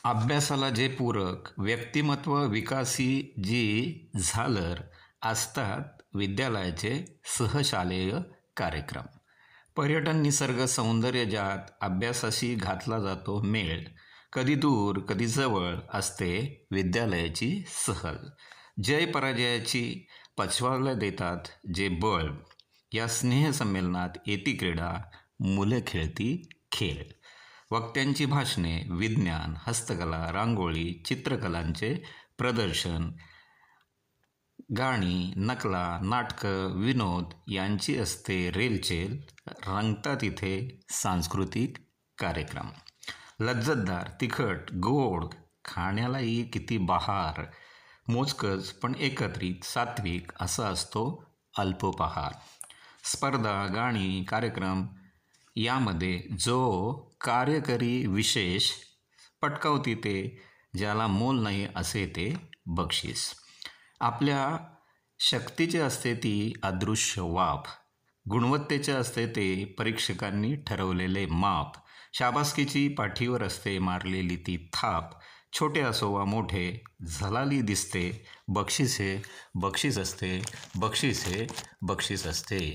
अभ्यासाला जे पूरक, व्यक्तिमत्व विकासी जी झालर असतात विद्यालयाचे सहशालेय कार्यक्रम. पर्यटन निसर्ग सौंदर्य ज्यात अभ्यासाशी घातला जातो मेळ. कधी दूर कधी जवळ असते विद्यालयाची सहल. जय पराजयाची पछवायला देतात जे बळ. या स्नेहसंमेलनात येती क्रीडा, मुलं खेळती खेळ. वक्त्यांची भाषणे, विज्ञान, हस्तकला, रांगोळी, चित्रकलांचे प्रदर्शन, गाणी, नकला, नाटकं, विनोद यांची असते रेलचेल. रंगतात इथे सांस्कृतिक कार्यक्रम. लज्जतदार, तिखट, गोड, खाण्यालाही किती बहार. मोजकच पण एकत्रित, सात्विक असा असतो अल्पोपहार. स्पर्धा, गाणी, कार्यक्रम यामध्ये जो कार्यकरी विशेष पटकावती ते ज्याला मोल नाही असे ते बक्षीस. आपल्या शक्तीचे असते ती अदृश्य वाफ. गुणवत्तेचे असते ते परीक्षकांनी ठरवलेले माप. शाबासकीची पाठीवर असते मारलेली ती थाप. छोटे असो वा मोठे झलाली दिसते बक्षीस हे बक्षीस असते, बक्षीस हे बक्षीस असते.